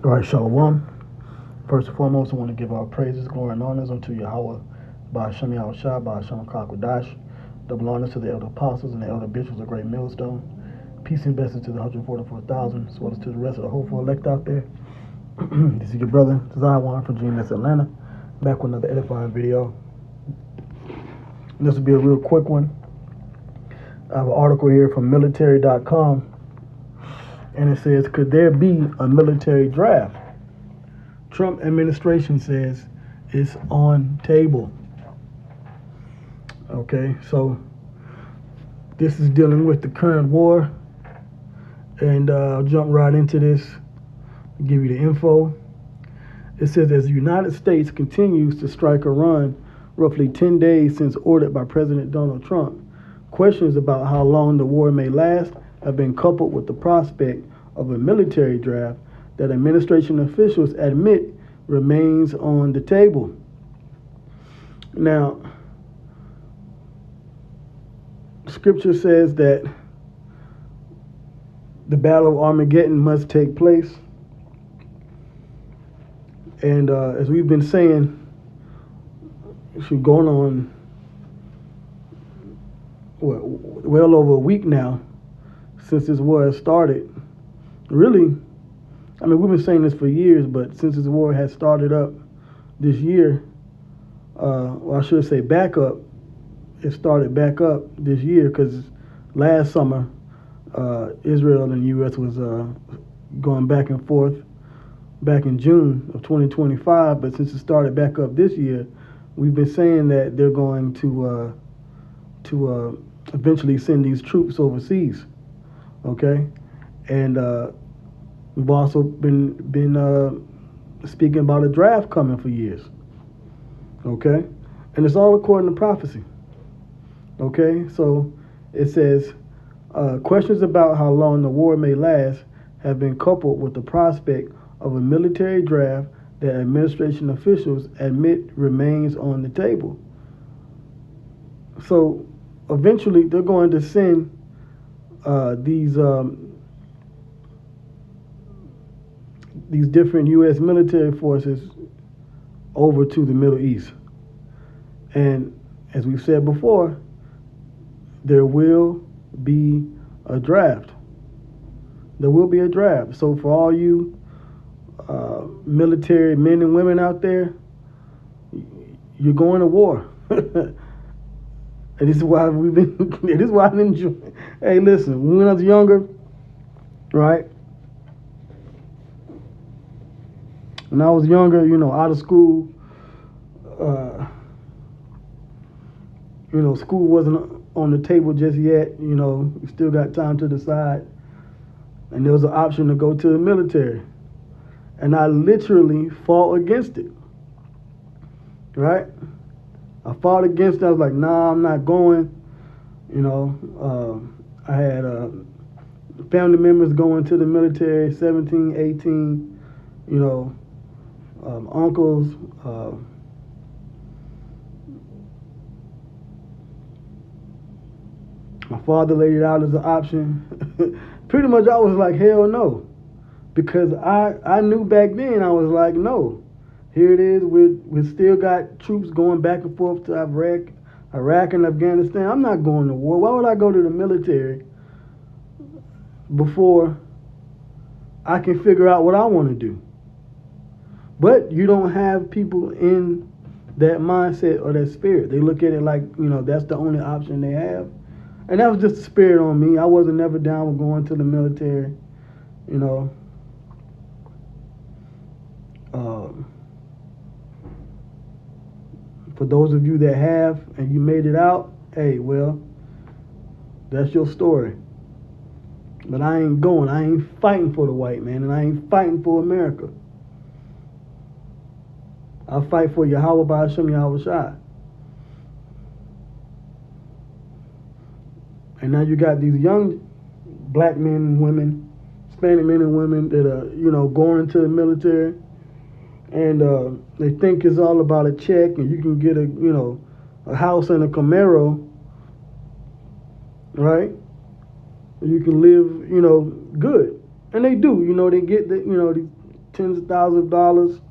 All right, Shalom. First and foremost, I want to give our praises, glory, and honors unto Yahweh, by Hashem Yahushua, by Hashem Kakwadash. Double honors to the elder apostles and the elder bishops of Great Millstone. Peace and blessings to the 144,000, as well as to the rest of the hopeful elect out there. This is your brother, Zion from GMS Atlanta, back with another edifying video. This will be a real quick one. I have an article here from military.com, and it says, could there be a military draft? Trump administration says it's on table. Okay, so this is dealing with the current war, and I'll jump right into this, give you the info. It says, as the United States continues to strike Iran roughly 10 days since ordered by President Donald Trump, questions about how long the war may last have been coupled with the prospect of a military draft that administration officials admit remains on the table. Now, Scripture says that the Battle of Armageddon must take place. And as we've been saying, it's been going on well over a week now since this war has started. Really, I mean, we've been saying this for years, but since this war has started up this year, or I should say back up, it started back up this year because last summer, Israel and the U.S. was going back and forth back in June of 2025, but since it started back up this year, we've been saying that they're going to eventually send these troops overseas, okay? And we've also been speaking about a draft coming for years, okay? And it's all according to prophecy, okay? So it says, questions about how long the war may last have been coupled with the prospect of a military draft that administration officials admit remains on the table. So eventually they're going to send these different U.S. military forces over to the Middle East. And as we've said before, there will be a draft. There will be a draft. So for all you military men and women out there, you're going to war. And this is why we've been, this is why I enjoy. Hey, listen, when I was younger, right? When I was younger, out of school, school wasn't on the table just yet. We still got time to decide. And there was an option to go to the military. And I literally fought against it, right? I fought against it. I was like, nah, I'm not going. I had family members going to the military, 17, 18, uncles. My father laid it out as an option. Pretty much I was like, hell no. Because I knew back then, I was like, no. Here it is, we still got troops going back and forth to Iraq and Afghanistan. I'm not going to war. Why would I go to the military before I can figure out what I want to do? But you don't have people in that mindset or that spirit. They look at it like, that's the only option they have. And that was just the spirit on me. I wasn't never down with going to the military, For those of you that have and you made it out, hey, well, that's your story. But I ain't going. I ain't fighting for the white man, and I ain't fighting for America. I fight for Yahweh by Hashem Yahushua. And now you got these young black men and women, Hispanic men and women that are, going into the military. And they think it's all about a check, and you can get a house and a Camaro, right? You can live, good. And they do, they get the, tens of thousands of dollars.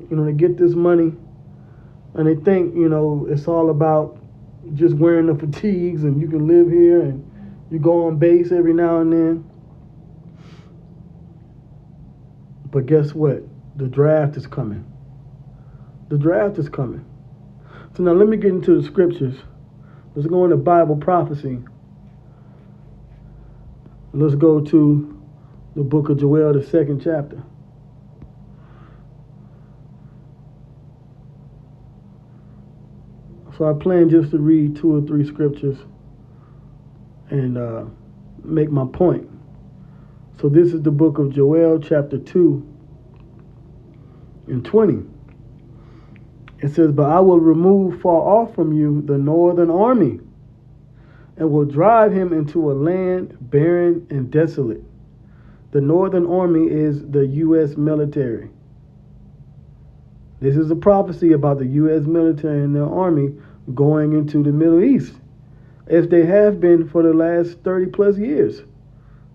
They get this money, and they think, it's all about just wearing the fatigues, and you can live here, and you go on base every now and then. But guess what? The draft is coming. The draft is coming. So now let me get into the scriptures. Let's go into Bible prophecy. Let's go to the book of Joel, the 2nd chapter. So I plan just to read 2 or 3 scriptures and make my point. So this is the book of Joel, chapter 2 and 20. It says, "But I will remove far off from you the northern army, and will drive him into a land barren and desolate." The northern army is the U.S. military. This is a prophecy about the U.S. military and their army going into the Middle East, as they have been for the last 30 plus years.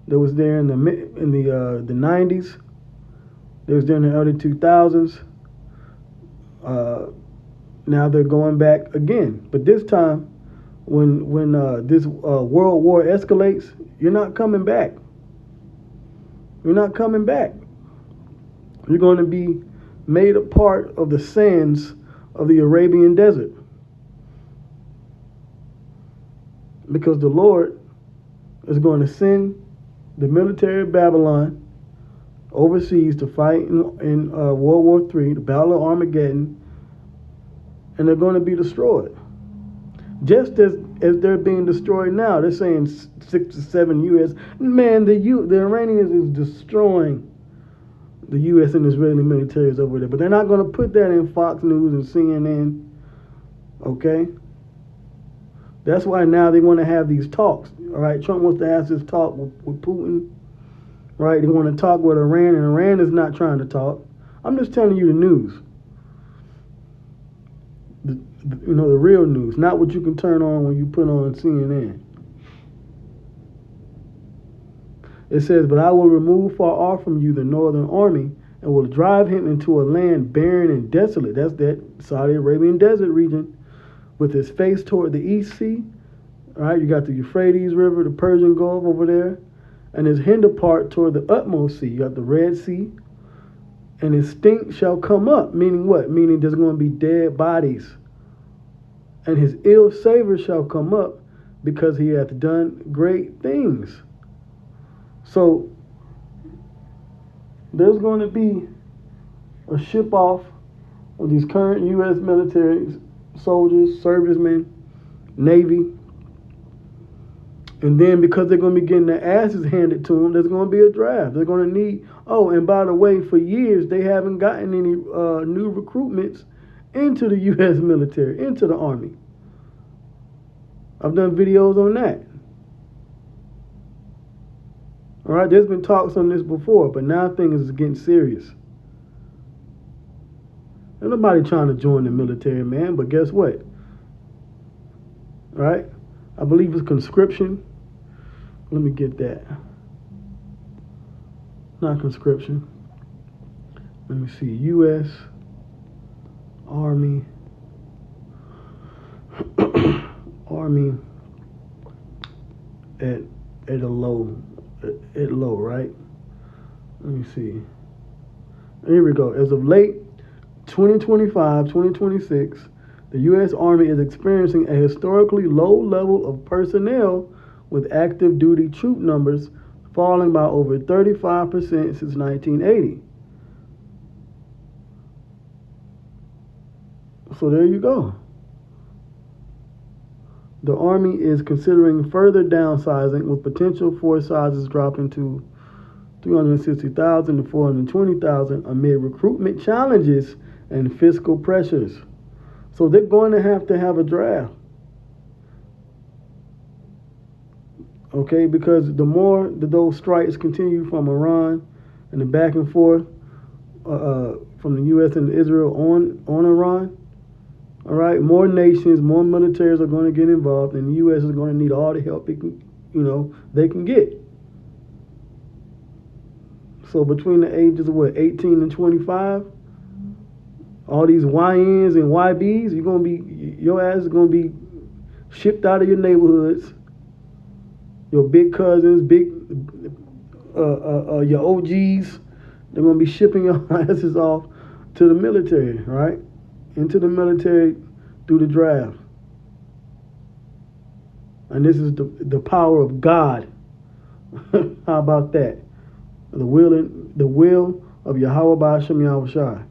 They was there in the 90s. They was there in the early 2000s. Now they're going back again. But this time, when this world war escalates, you're not coming back. You're not coming back. You're going to be made a part of the sands of the Arabian desert. Because the Lord is going to send the military of Babylon overseas to fight in World War III, the Battle of Armageddon, and they're going to be destroyed. Just as they're being destroyed now, they're saying 6 to 7 U.S. Man, the Iranians is destroying the U.S. and Israeli militaries over there. But they're not going to put that in Fox News and CNN, okay? That's why now they want to have these talks, all right? Trump wants to have this talk with Putin, right? They want to talk with Iran, and Iran is not trying to talk. I'm just telling you the news. The real news, not what you can turn on when you put on CNN. It says, "But I will remove far off from you the northern army, and will drive him into a land barren and desolate." That's that Saudi Arabian desert region, with his face toward the East Sea. All right, you got the Euphrates River, the Persian Gulf over there, and his hinder part toward the utmost sea. You got the Red Sea, and his stink shall come up. Meaning what? Meaning there's going to be dead bodies. And his ill savor shall come up, because he hath done great things. So there's going to be a ship off of these current U.S. military soldiers, servicemen, Navy. And then because they're going to be getting their asses handed to them, there's going to be a draft. They're going to need, and by the way, for years, they haven't gotten any new recruitments into the U.S. military, into the Army. I've done videos on that. All right, there's been talks on this before, but now things is getting serious. Ain't nobody trying to join the military, man, but guess what? All right, I believe it's conscription. Let me get that. Not conscription. Let me see, U.S. Army. Army at a low, right? Let me see. Here we go. As of late 2025, 2026, the U.S. Army is experiencing a historically low level of personnel, with active duty troop numbers falling by over 35% since 1980. So there you go. The Army is considering further downsizing, with potential force sizes dropping to 360,000 to 420,000 amid recruitment challenges and fiscal pressures. So they're going to have a draft. Okay, because the more that those strikes continue from Iran and the back and forth from the U.S. and Israel on Iran, all right, more nations, more militaries are going to get involved, and the U.S. is going to need all the help they can get. So between the ages of 18 and 25, all these YNs and YBs, your ass is gonna be shipped out of your neighborhoods. Your big cousins, your OGs, they're gonna be shipping your asses off to the military, right? Into the military through the draft. And this is the power of God. How about that? The will of Yahweh Ba'ashem Yahushai.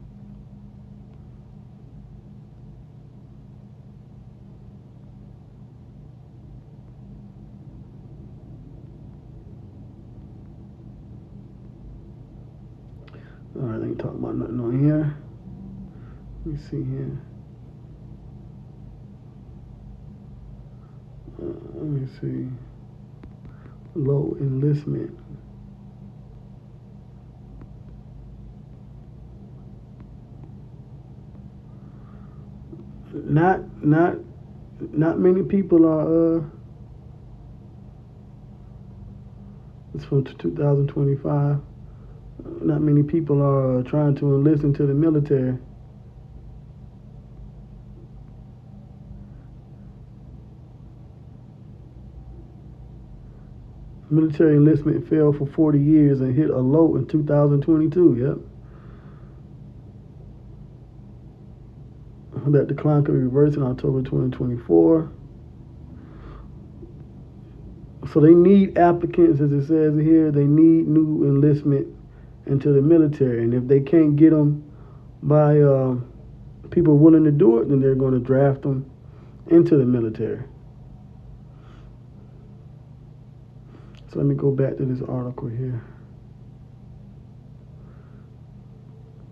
All right, I ain't talking about nothing on here. Let me see here. Let me see. Low enlistment. Not many people are. It's from 2025. Not many people are trying to enlist into the military. Military enlistment fell for 40 years and hit a low in 2022. Yep. That decline could be reversed in October 2024. So they need applicants, as it says here. They need new enlistment into the military, and if they can't get them by people willing to do it, then they're going to draft them into the military. So let me go back to this article here.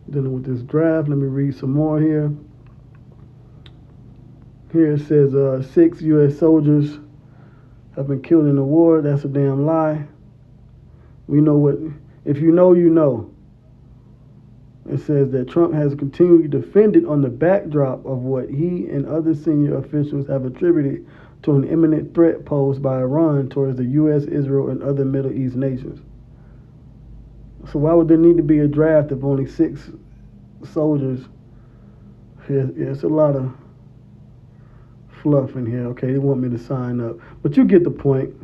Dealing with this draft, let me read some more here. Here it says 6 U.S. soldiers have been killed in the war. That's a damn lie. We know what, if you know, you know. It says that Trump has continually defended on the backdrop of what he and other senior officials have attributed to an imminent threat posed by Iran towards the U.S., Israel, and other Middle East nations. So why would there need to be a draft if only 6 soldiers? It's a lot of fluff in here. Okay, they want me to sign up, but you get the point.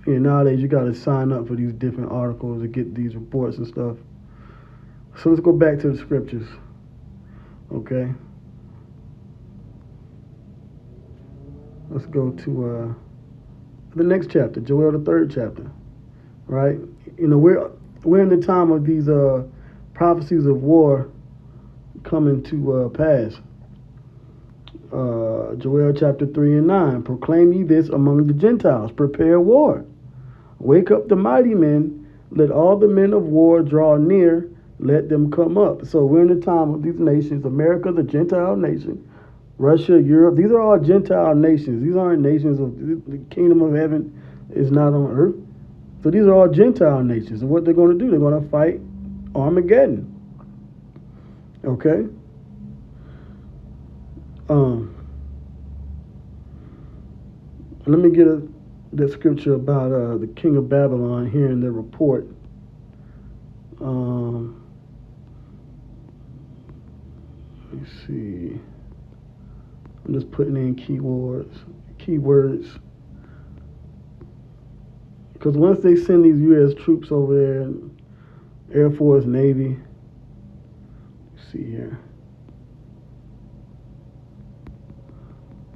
Yeah, nowadays you got to sign up for these different articles to get these reports and stuff. So let's go back to the scriptures. Okay, let's go to the next chapter, Joel, the 3rd chapter. Right, you know, we're in the time of these prophecies of war coming to pass. Joel chapter 3 and 9. Proclaim ye this among the Gentiles. Prepare war. Wake up the mighty men. Let all the men of war draw near. Let them come up. So we're in the time of these nations. America's a Gentile nation. Russia, Europe. These are all Gentile nations. These aren't nations of the kingdom of heaven is not on earth. So these are all Gentile nations. And what they're going to do, they're going to fight Armageddon. Okay? Let me get the scripture about the king of Babylon here in the report. Let me see. I'm just putting in keywords. Because once they send these U.S. troops over there, Air Force, Navy, let's see here,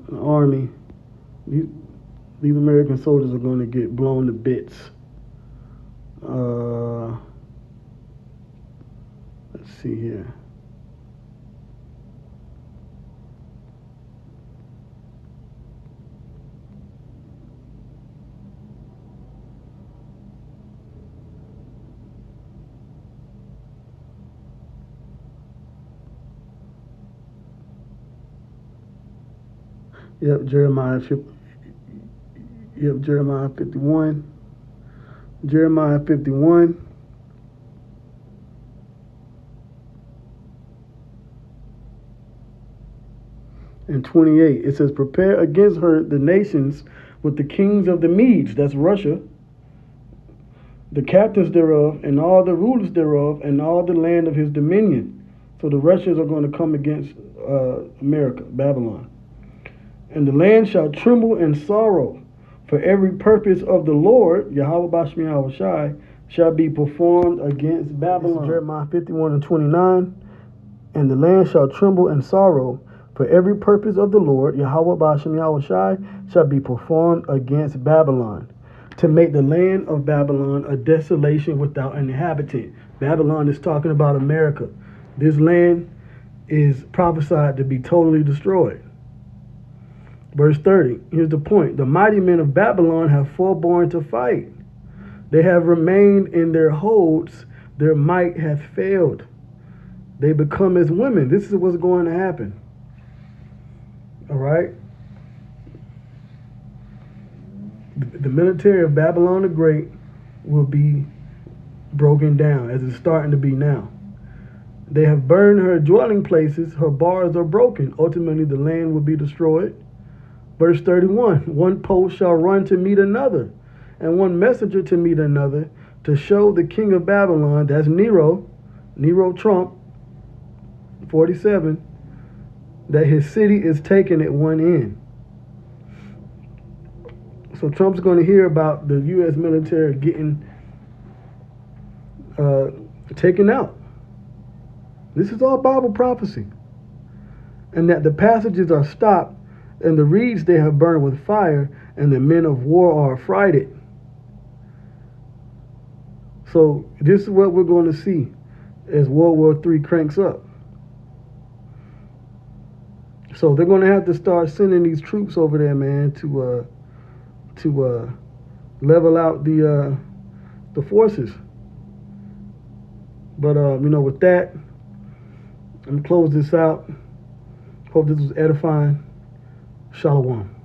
the Army, these American soldiers are going to get blown to bits. Let's see here. Yep, Jeremiah 51. Jeremiah 51. And 28. It says, prepare against her the nations with the kings of the Medes. That's Russia. the captains thereof, and all the rulers thereof, and all the land of his dominion. So the Russians are going to come against America, Babylon. And the land shall tremble in sorrow, for every purpose of the Lord, Yahweh Bashem Yahweh Shai, shall be performed against Babylon. Jeremiah 51:29. And the land shall tremble in sorrow, for every purpose of the Lord, Yahweh Bashem Yahweh Shai, shall be performed against Babylon, to make the land of Babylon a desolation without an inhabitant. Babylon is talking about America. This land is prophesied to be totally destroyed. Verse 30, here's the point. The mighty men of Babylon have forborne to fight. They have remained in their holds. Their might hath failed. They become as women. This is what's going to happen. All right? The military of Babylon the Great will be broken down, as it's starting to be now. They have burned her dwelling places. Her bars are broken. Ultimately, the land will be destroyed. Verse 31, one post shall run to meet another, and one messenger to meet another, to show the king of Babylon, that's Nero Trump, 47, that his city is taken at one end. So Trump's going to hear about the U.S. military getting taken out. This is all Bible prophecy. And that the passages are stopped, and the reeds they have burned with fire, and the men of war are affrighted. So this is what we're going to see as World War III cranks up. So they're going to have to start sending these troops over there, man, to level out the forces. But with that, I'm gonna close this out. Hope this was edifying. Shalom.